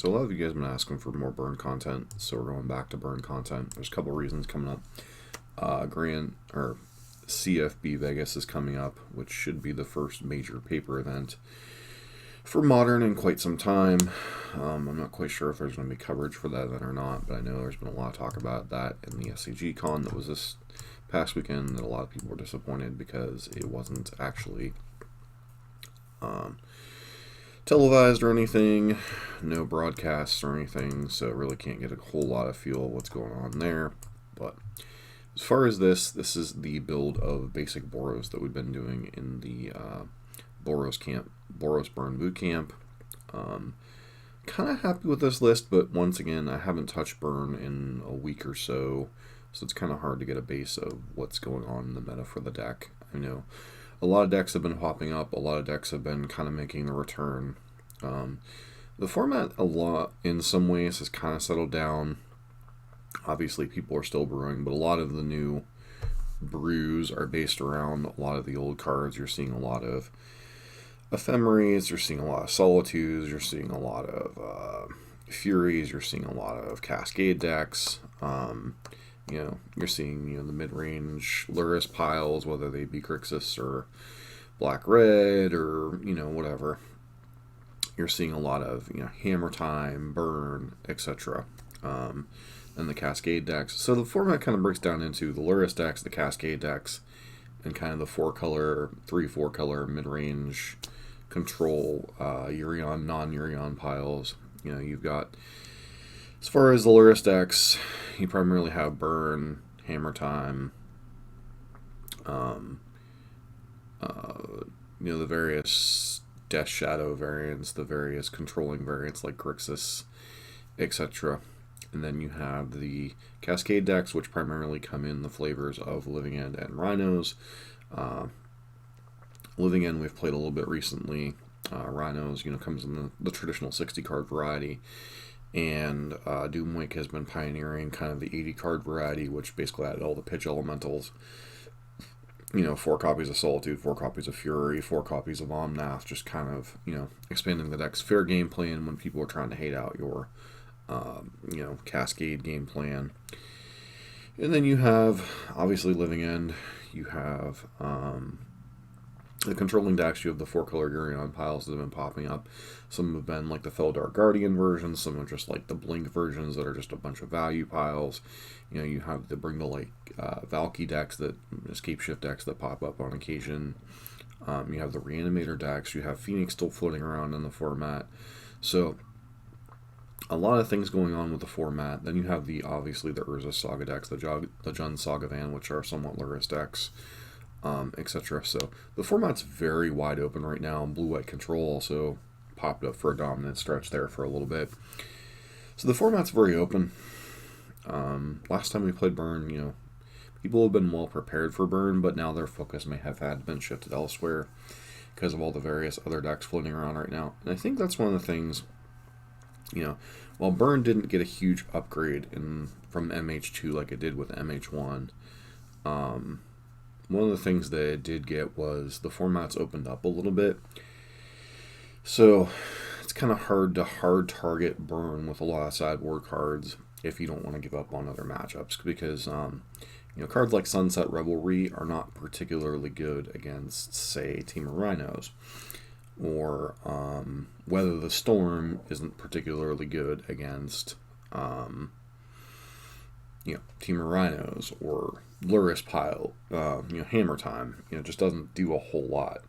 So a lot of you guys have been asking for more burn content, so we're going back to burn content. There's a couple reasons coming up. CFB Vegas is coming up, which should be the first major paper event for Modern in quite some time. I'm not quite sure if there's going to be coverage for that event or not, but I know there's been a lot of talk about that in the SCG Con that was this past weekend, that a lot of people were disappointed because it wasn't actually televised or anything, no broadcasts or anything, so really can't get a whole lot of feel of what's going on there. But as far as this is the build of basic Boros that we've been doing in the Boros Burn boot camp. Kind of happy with this list, but once again, I haven't touched Burn in a week or so it's kind of hard to get a base of what's going on in the meta for the deck. I know a lot of decks have been popping up, a lot of decks have been kind of making the return. The format, in some ways, has kind of settled down. Obviously, people are still brewing, but a lot of the new brews are based around a lot of the old cards. You're seeing a lot of Ephemeries, you're seeing a lot of Solitudes, you're seeing a lot of Furies, you're seeing a lot of Cascade decks. You're seeing the mid-range Luris piles, whether they be Grixis or Black-Red or whatever. You're seeing a lot of Hammer Time, Burn, etc. And the Cascade decks. So the format kind of breaks down into the Luris decks, the Cascade decks, and kind of the 4 color mid-range control Urion, non-Urion piles. You've got, as far as the Luris decks, you primarily have Burn, Hammer Time, the various Death Shadow variants, the various controlling variants like Grixis, etc. And then you have the Cascade decks, which primarily come in the flavors of Living End and Rhinos. Living End we've played a little bit recently. Rhinos, comes in the traditional 60-card variety. And Doomwake has been pioneering kind of the 80-card variety, which basically added all the pitch elementals. 4 copies of Solitude, 4 copies of Fury, 4 copies of Omnath, just kind of, expanding the deck's fair game plan when people are trying to hate out your Cascade game plan. And then you have, obviously, Living End. You have the controlling decks. You have the 4-color Urion piles that have been popping up. Some have been like the Felidar Guardian versions. Some are just like the Blink versions that are just a bunch of value piles. You have the Bring to Light Valky decks, that Escape Shift decks that pop up on occasion. You have the Reanimator decks. You have Phoenix still floating around in the format. So a lot of things going on with the format. Then you have obviously the Urza Saga decks, the Jund Saga Van, which are somewhat Luris decks, etc. So the format's very wide open right now, and Blue-White Control also popped up for a dominant stretch there for a little bit. So the format's very open. Last time we played Burn, people have been well prepared for Burn, but now their focus may have been shifted elsewhere because of all the various other decks floating around right now. And I think that's one of the things. While Burn didn't get a huge upgrade from MH2 like it did with MH1, one of the things that it did get was the format's opened up a little bit. So it's kind of hard to hard target Burn with a lot of sideboard cards if you don't want to give up on other matchups, because cards like Sunset Revelry are not particularly good against, say, Team of Rhinos. Or Weather the Storm isn't particularly good against Team of Rhinos, or Luris Pile. Hammer Time just doesn't do a whole lot.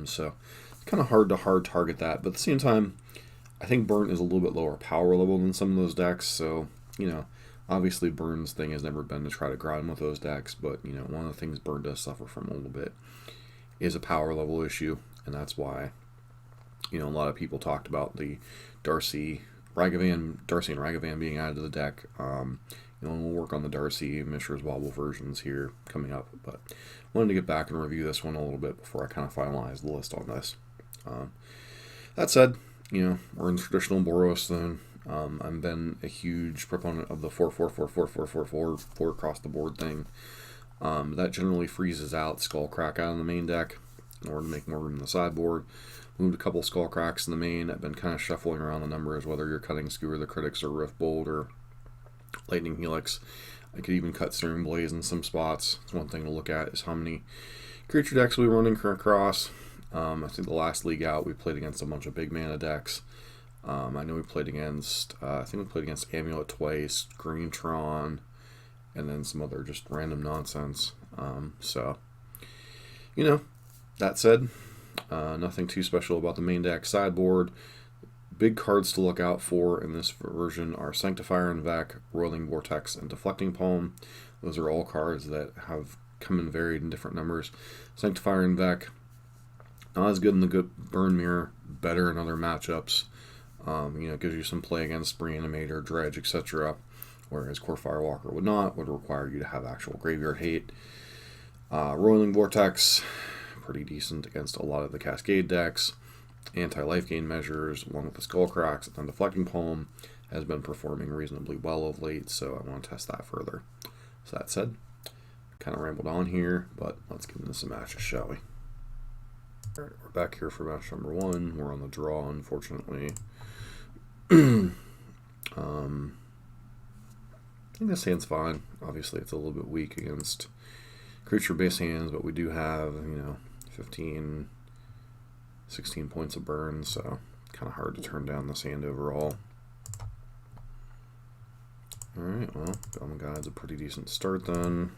So it's kind of hard to hard target that, but at the same time, I think Burn is a little bit lower power level than some of those decks. So obviously Burn's thing has never been to try to grind with those decks, but one of the things Burn does suffer from a little bit is a power level issue. And that's why, a lot of people talked about the Darcy and Ragavan being added to the deck. We'll work on the Darcy Mishra's Wobble versions here coming up, but wanted to get back and review this one a little bit before I kind of finalize the list on this. That said, we're in traditional Boros then. I've been a huge proponent of the 4 across the board thing. That generally freezes out Skullcrack out of the main deck in order to make more room in the sideboard. Moved a couple skull cracks in the main. I've been kind of shuffling around the numbers, whether you're cutting Skewer the Critics or Rift Bolt or Lightning Helix. I could even cut Searing Blaze in some spots. It's one thing to look at is how many creature decks we running across. I think the last league out we played against a bunch of big mana decks. I know we played against, I think we played against Amulet twice, Green Tron, and then some other just random nonsense. So, you know, that said, nothing too special about the main deck sideboard. Big cards to look out for in this version are Sanctifier and Vec, Roiling Vortex, and Deflecting Palm. Those are all cards that have come in varied in different numbers. Sanctifier and Vec, not as good in the good Burn Mirror, better in other matchups. Gives you some play against Reanimator, Dredge, etc. Whereas Core Firewalker would require you to have actual graveyard hate. Roiling Vortex, pretty decent against a lot of the Cascade decks. Anti-life gain measures, along with the Skull Cracks and Deflecting Palm, has been performing reasonably well of late, so I want to test that further. So that said, kind of rambled on here, but let's get into some matches, shall we? Alright, we're back here for match number 1. We're on the draw, unfortunately. I think this hand's fine. Obviously, it's a little bit weak against creature-based hands, but we do have, 15, 16 points of burn, so kind of hard to turn down this hand overall. Alright, well, Bellman Guide's a pretty decent start then.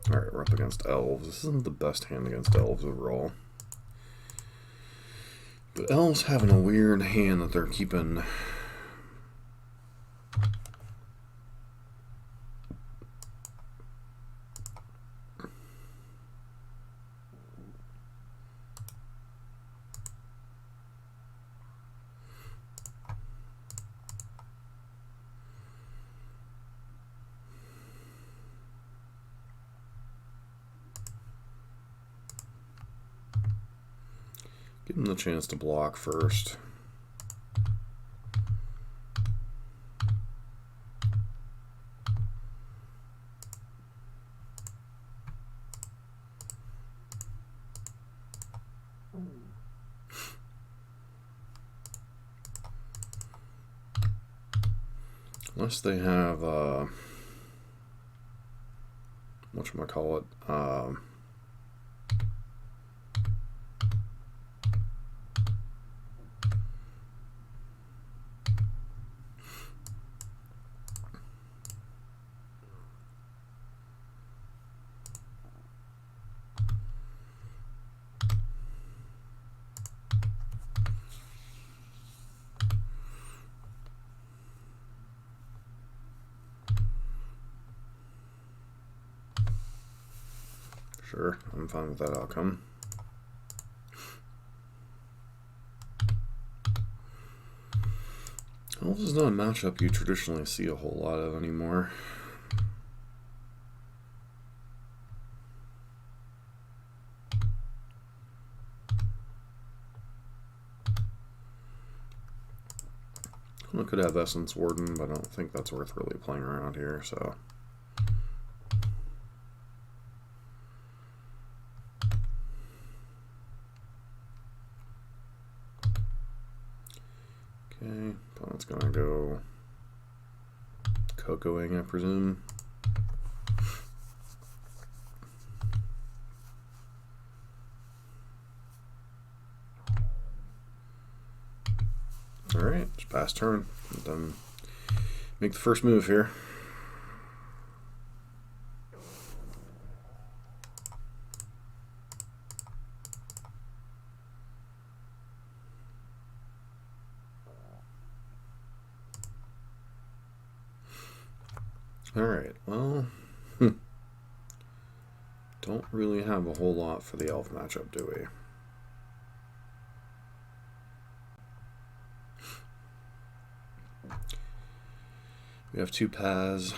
Alright, we're up against Elves. This isn't the best hand against Elves overall. But Elves having a weird hand that they're keeping. Give them the chance to block first. Unless they have, whatchamacallit, sure, I'm fine with that outcome. Well, this is not a matchup you traditionally see a whole lot of anymore. I could have Essence Warden, but I don't think that's worth really playing around here, so. Okay, opponent's gonna go Cocoing, I presume. Alright, just pass turn. And then make the first move here. Alright, well, don't really have a whole lot for the Elf matchup, do we? We have 2 paths,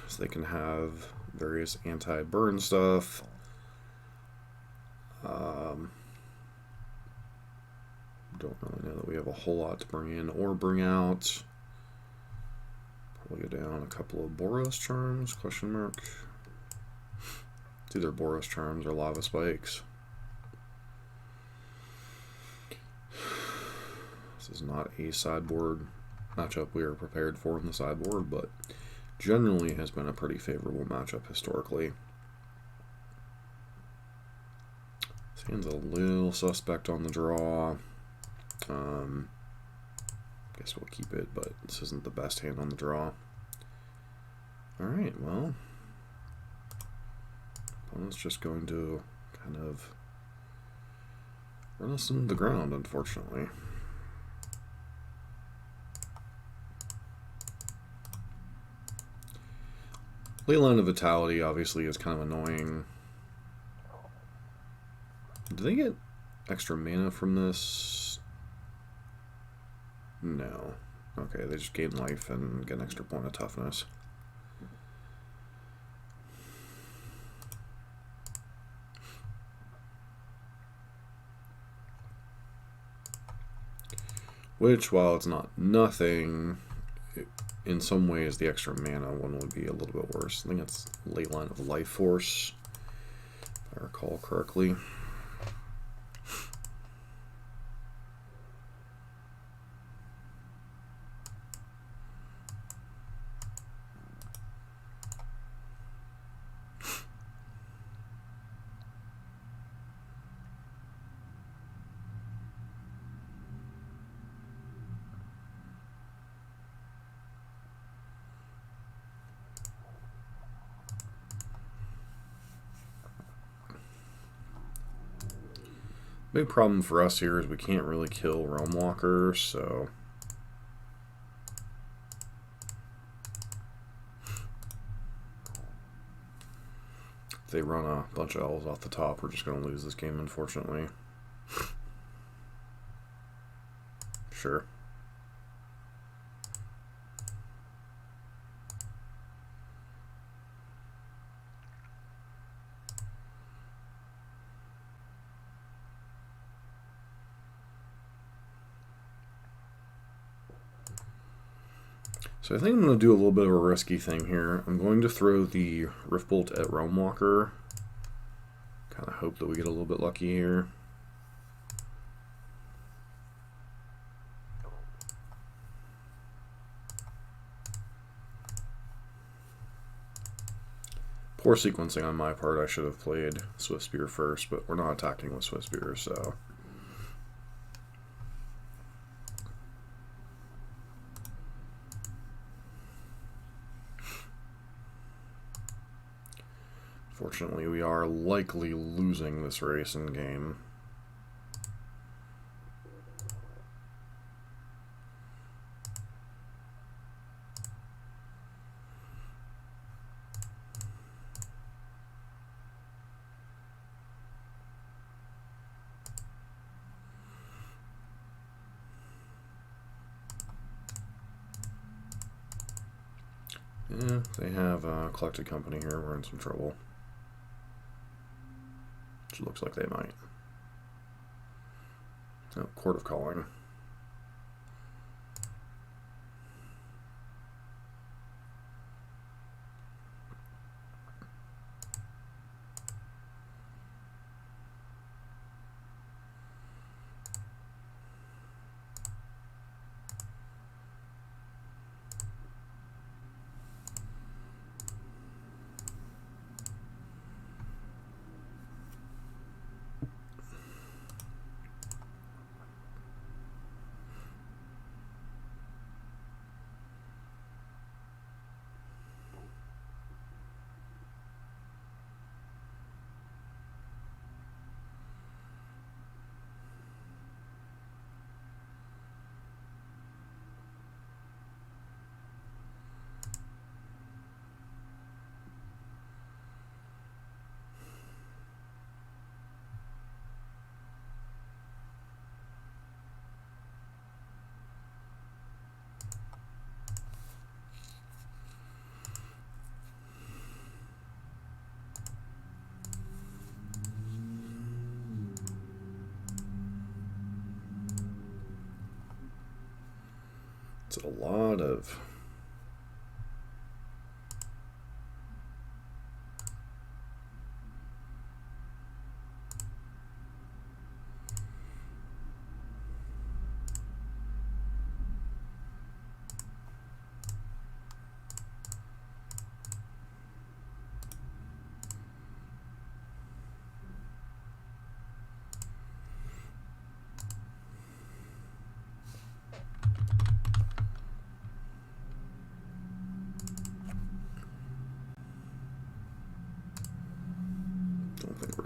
so they can have various anti-burn stuff. Don't really know that we have a whole lot to bring in or bring out. Probably go down a couple of Boros charms, question mark. It's either Boros Charms or Lava Spikes. This is not a sideboard matchup we are prepared for in the sideboard, but generally has been a pretty favorable matchup historically. This hand's a little suspect on the draw. Guess we'll keep it, but this isn't the best hand on the draw. Alright, well, opponent's just going to kind of run us into the ground, unfortunately. Ley Line of Vitality obviously is kind of annoying. Do they get extra mana from this? No. Okay, they just gain life and get an extra point of toughness. Which, while it's not nothing, in some ways the extra mana one would be a little bit worse. I think it's Ley Line of Life Force, if I recall correctly. Big problem for us here is we can't really kill Realm Walker, so if they run a bunch of elves off the top, we're just going to lose this game, unfortunately. Sure. So I think I'm going to do a little bit of a risky thing here. I'm going to throw the Riftbolt at Realm Walker. Kind of hope that we get a little bit lucky here. Poor sequencing on my part. I should have played Swift Spear first, but we're not attacking with Swift Spear, so... Fortunately, we are likely losing this race in game. Yeah, they have a collected company here. We're in some trouble. Which looks like they might. Oh, Court of Calling. It's a lot of...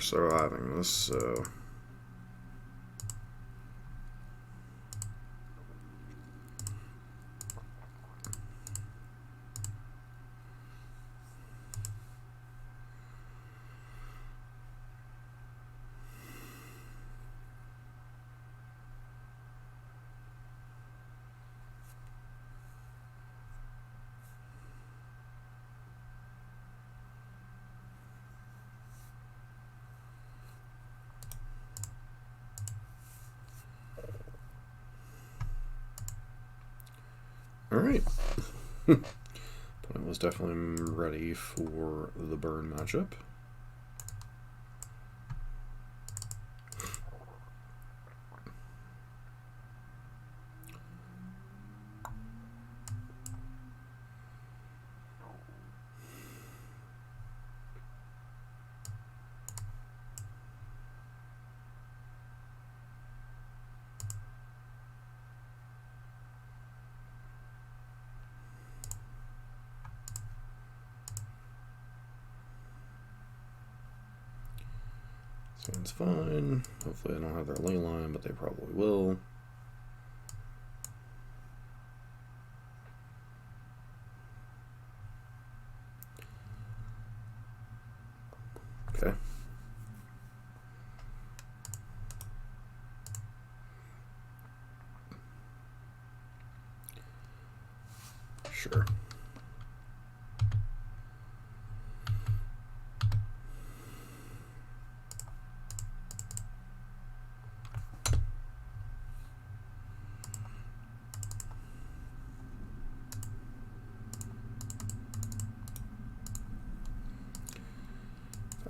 for surviving this, so... Alright. Opponent was definitely ready for the burn matchup. Sounds fine. Hopefully I don't have their ley line, but they probably will. Okay. Sure.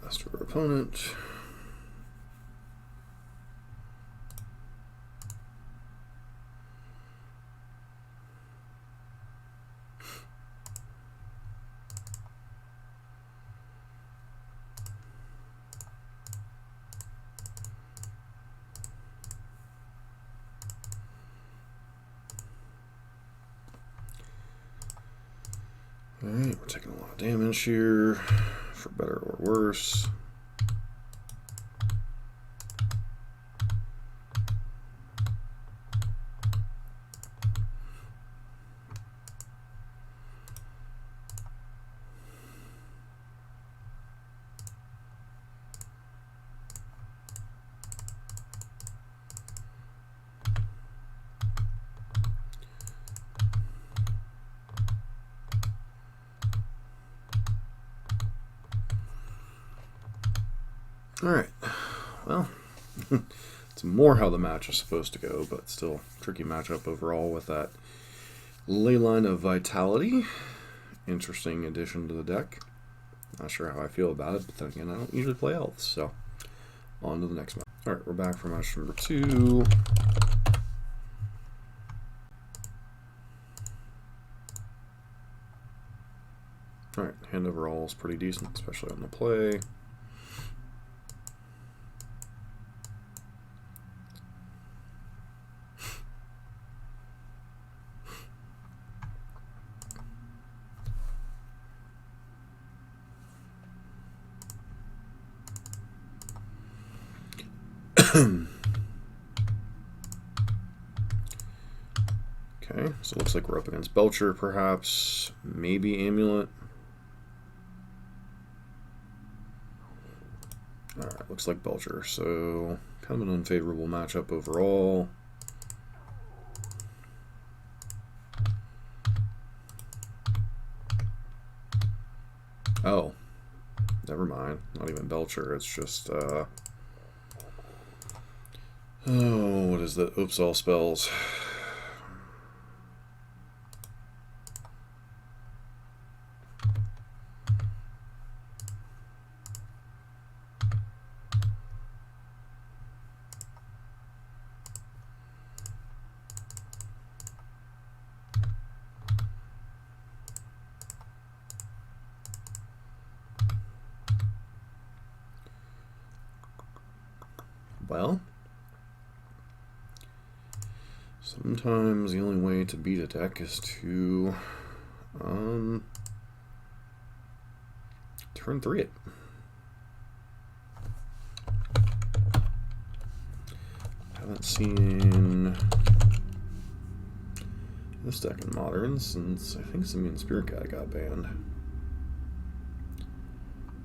Faster opponent. Alright, we're taking a lot of damage here, for better or worse. Alright, well, it's more how the match is supposed to go, but still tricky matchup overall with that Leyline of Vitality. Interesting addition to the deck. Not sure how I feel about it, but then again, I don't usually play elves, so on to the next match. Alright, we're back for match number 2. Alright, hand overall is pretty decent, especially on the play. Okay, so it looks like we're up against Belcher, perhaps, maybe Amulet. Alright, looks like Belcher, so kind of an unfavorable matchup overall. Oh, never mind, not even Belcher, it's just, oh, what is that? Oops, all spells. Well, sometimes the only way to beat a deck is to turn 3 it. not seeing this deck in Modern since I think Simian Spirit Guide got banned.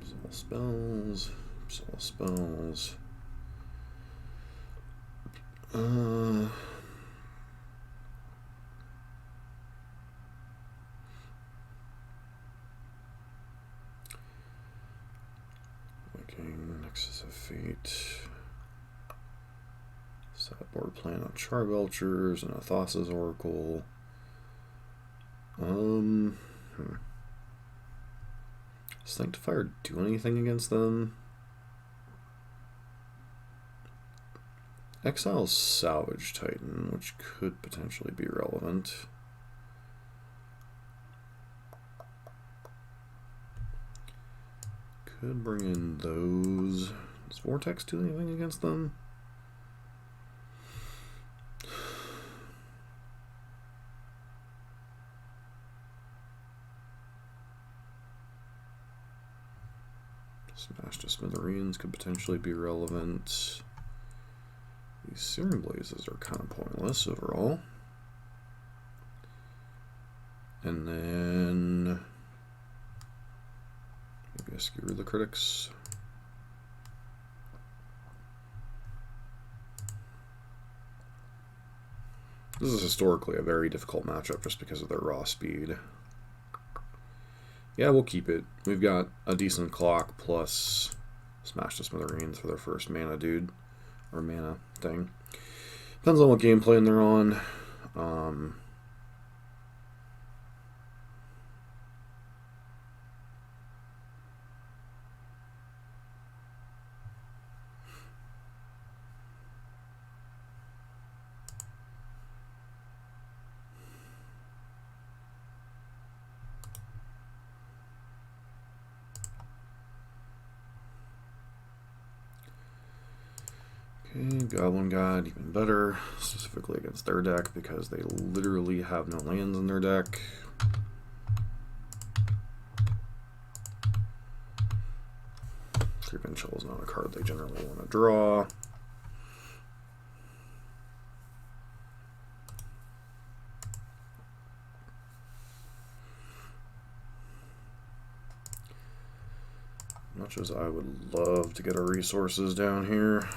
Absol spells, Absol spells. Viking, Nexus of Fate. Sideboard plan on Charbelchers and a Thassa's Oracle. Does Sanctifier do anything against them? Exile Salvage Titan, which could potentially be relevant. Could bring in those. Does Vortex do anything against them? Smash to Smithereens could potentially be relevant. These Searing Blazes are kind of pointless overall. And then maybe I skewer the critics. This is historically a very difficult matchup just because of their raw speed. Yeah, we'll keep it. We've got a decent clock plus Smash to Smithereens for their first mana dude. Or mana thing. Depends on what game plan they're on. Goblin God, even better, specifically against their deck because they literally have no lands in their deck. Creeping Chill is not a card they generally want to draw. Much as I would love to get our resources down here.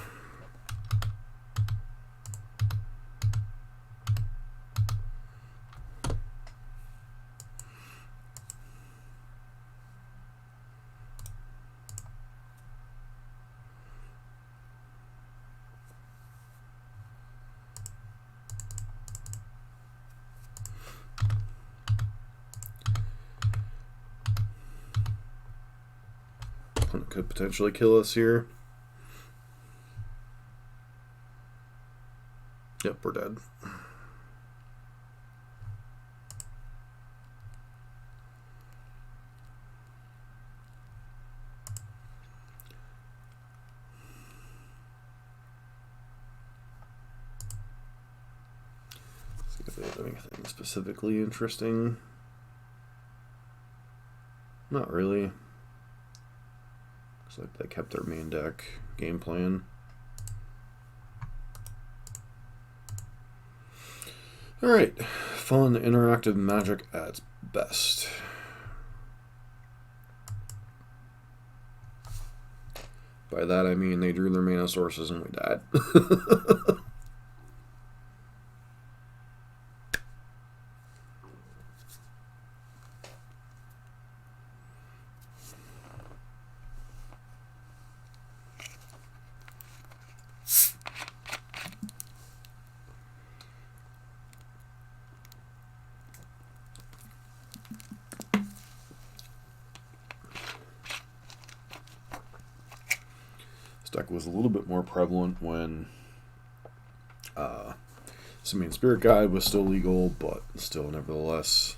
Could potentially kill us here. Yep, we're dead. See if they have anything specifically interesting. Not really. Looks like they kept their main deck game plan. Alright, fun interactive Magic at its best. By that I mean they drew their mana sources and we died. This deck was a little bit more prevalent when Simian Spirit Guide was still legal, but still nevertheless.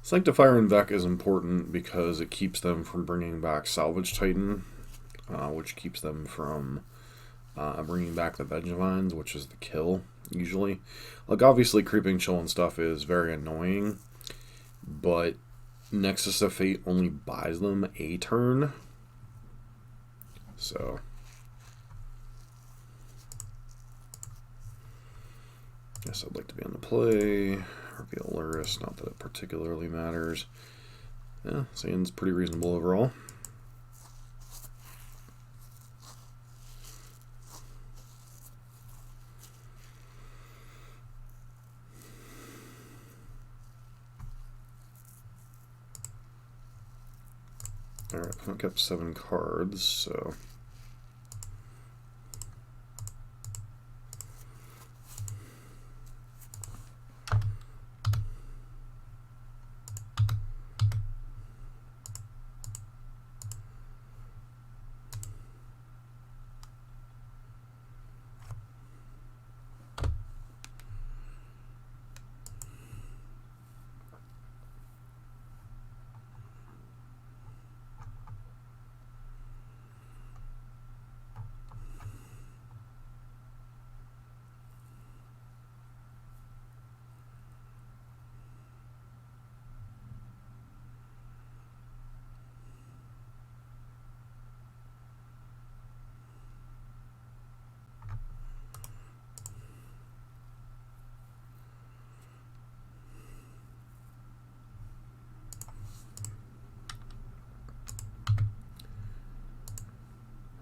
Sanctifier in Vec is important because it keeps them from bringing back Salvage Titan, which keeps them from bringing back the Vengevines, which is the kill, usually. Like, obviously, creeping chill and stuff is very annoying, but Nexus of Fate only buys them a turn. So, guess I'd like to be on the play. Reveal Luris, not that it particularly matters. Yeah, seems pretty reasonable overall. Alright, I've kept 7 cards, so...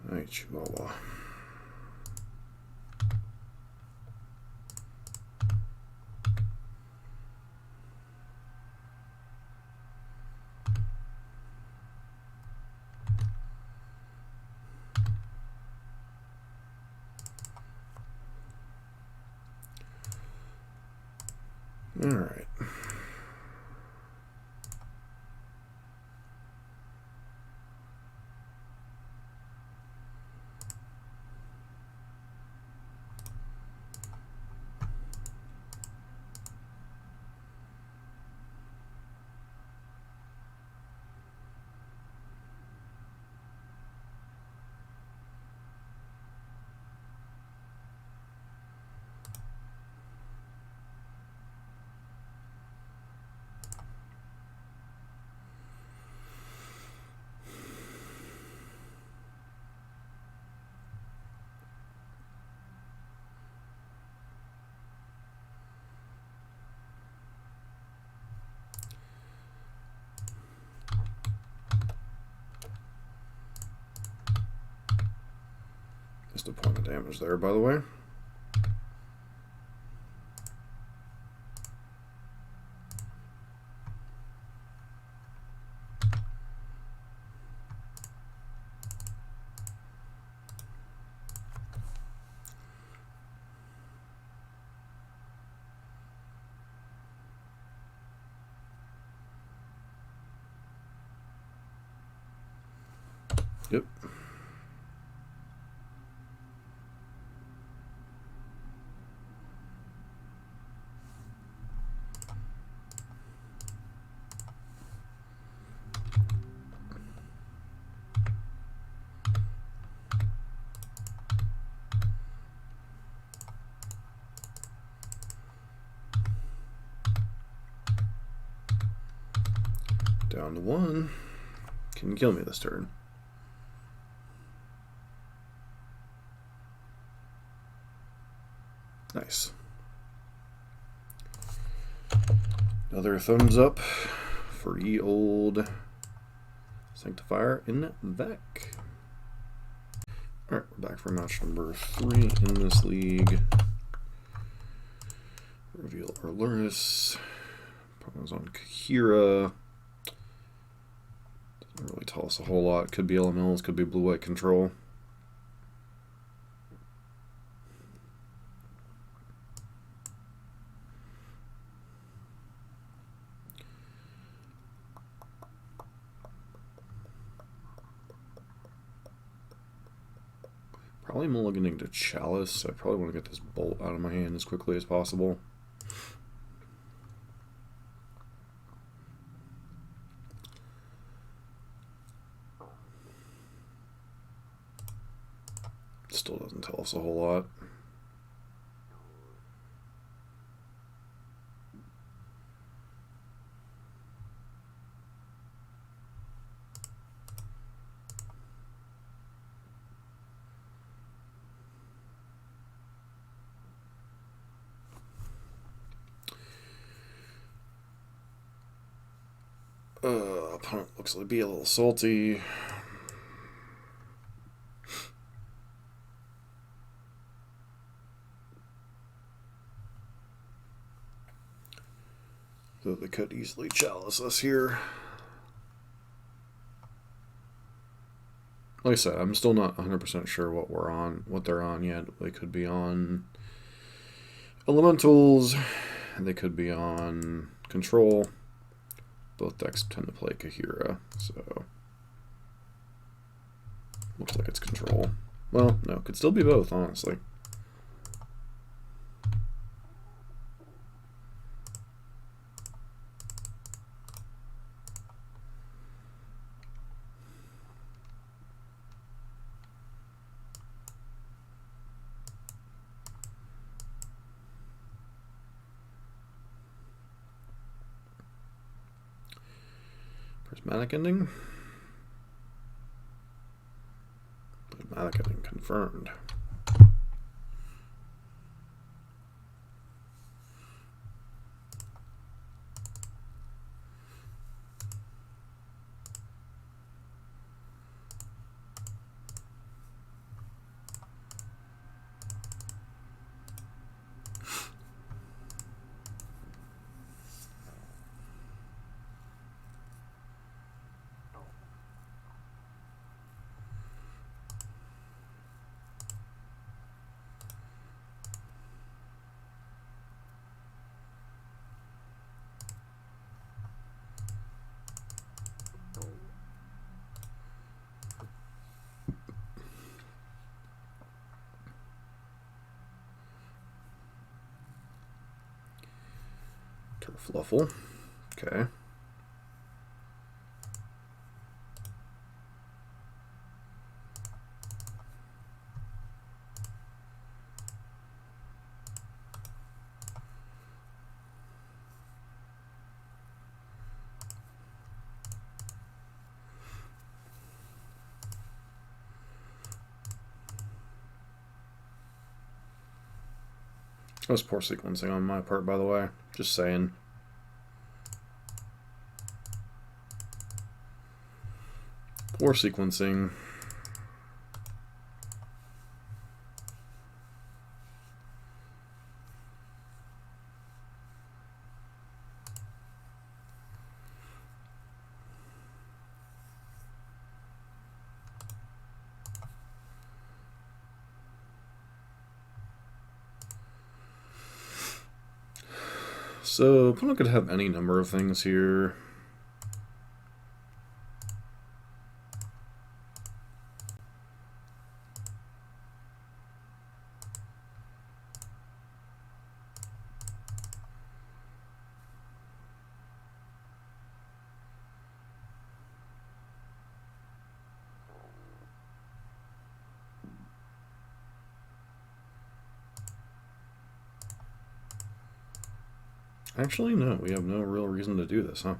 Alright, Chihuahua. Alright. Just a point of damage there, by the way. Yep. Down to 1. Can you kill me this turn? Nice. Another thumbs up for ye old Sanctifier in Vec. Alright, we're back for match number 3 in this league. Reveal our Luris. Problems on Kahira. Doesn't really tell us a whole lot. Could be LMLs, could be blue-white control. Probably mulliganing to Chalice. I probably want to get this bolt out of my hand as quickly as possible. Still doesn't tell us a whole lot. Opponent looks to be a little salty. Though they could easily chalice us here. Like I said, I'm still not 100% sure what they're on yet. They could be on elementals. They could be on control. Both decks tend to play Kahira, so looks like it's control. Well, no, could still be both, honestly. Prismatic ending. Prismatic ending confirmed. Fluffle. Okay. That was poor sequencing on my part, by the way. Just saying. Poor sequencing. So, opponent could have any number of things here. Actually, no, we have no real reason to do this, huh?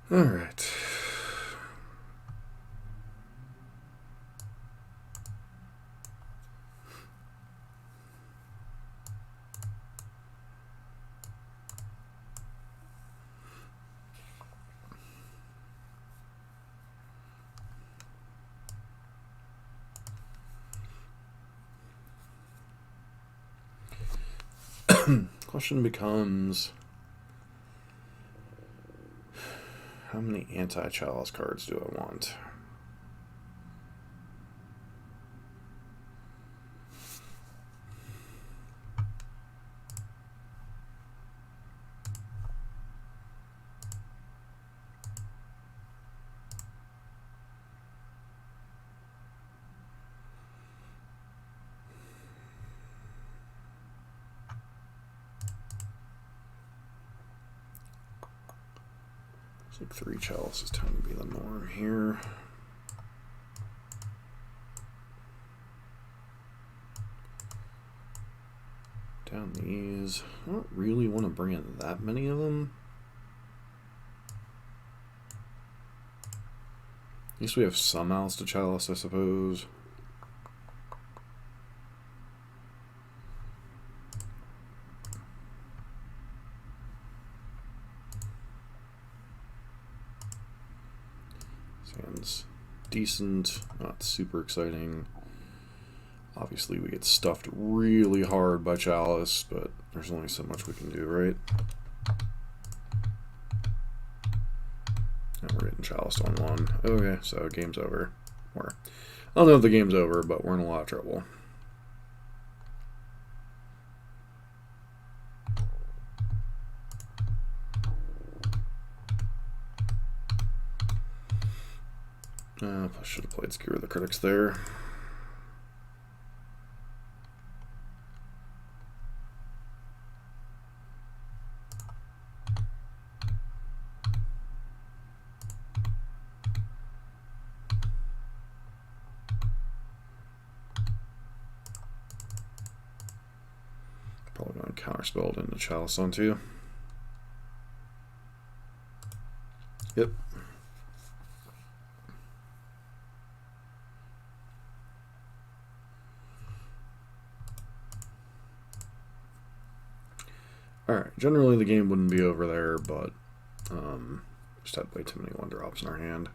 All right. Question becomes, how many anti-chalice cards do I want? Looks like 3 chalices tend to be the norm here. Down these. I don't really want to bring in that many of them. At least we have some mouths to chalice, I suppose. Sounds decent, not super exciting. Obviously we get stuffed really hard by chalice, but there's only so much we can do, right? And we're getting chalice on 1. Okay, so game's over. I don't know if the game's over, but we're in a lot of trouble. I should have played Skewer the Critics there. Probably going to counterspell it into Chalice on 2. Yep. Alright, generally the game wouldn't be over there, but just had way too many 1-drops in our hand.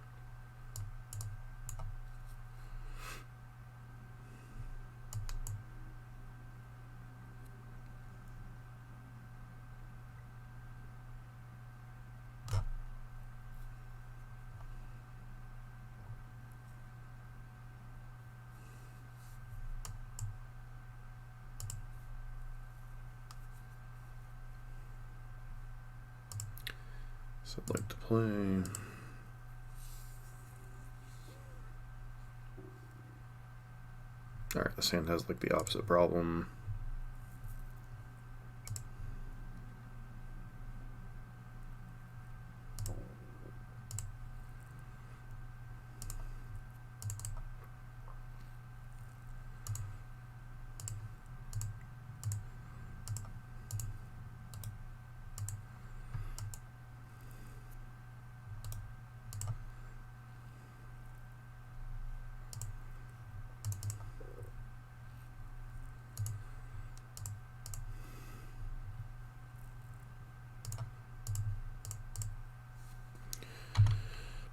So I'd like to play. Alright, this hand has like the opposite problem.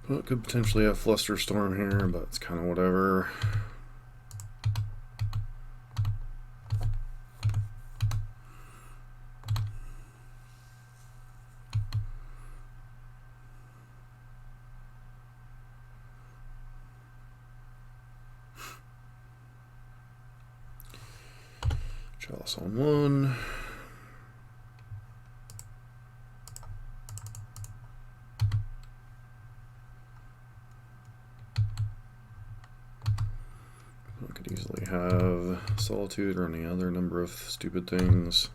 Well, it could potentially have Flusterstorm here, but it's kind of whatever. Chalice on 1. I could easily have Solitude or any other number of stupid things.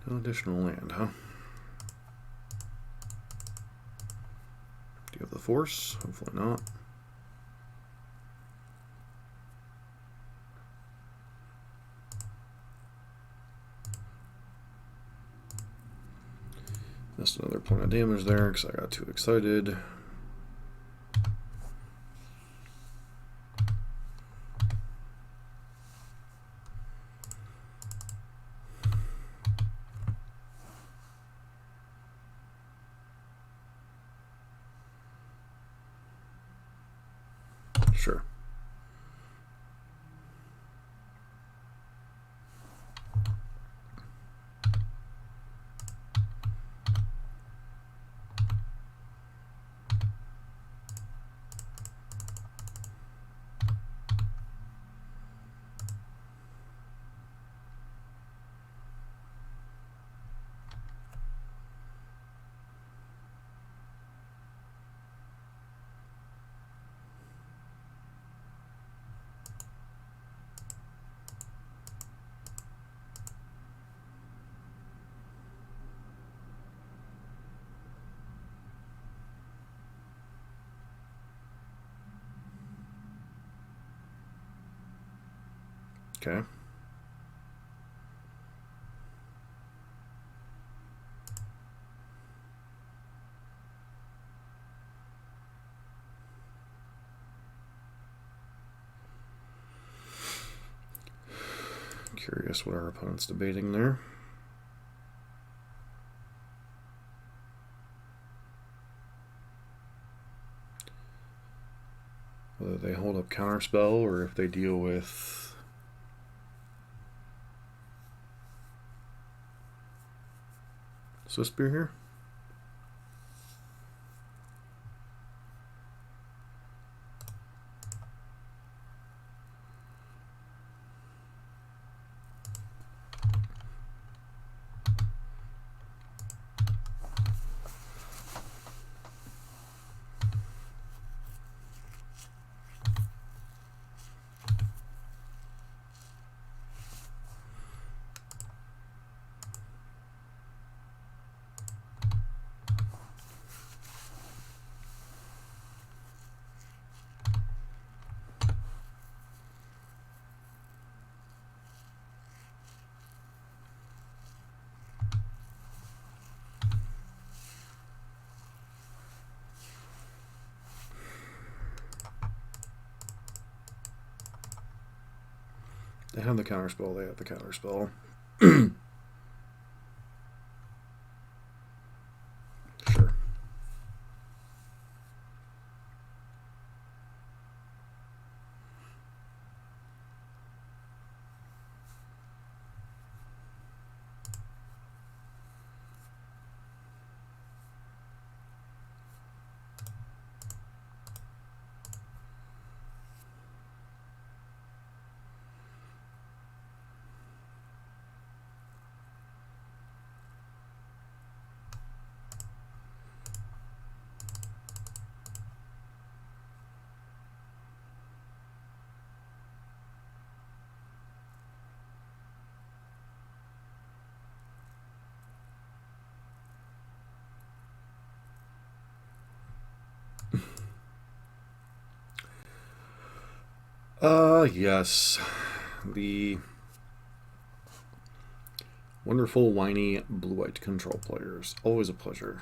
No additional land, huh? Do you have the Force? Hopefully not. Missed another point of damage there because I got too excited. Sure. Okay. Curious what our opponent's debating there. Whether they hold up counterspell or if they deal with Swiftspear here. They have the counterspell, they have the counterspell. Sure. Yes. The wonderful, whiny, blue-white control players. Always a pleasure.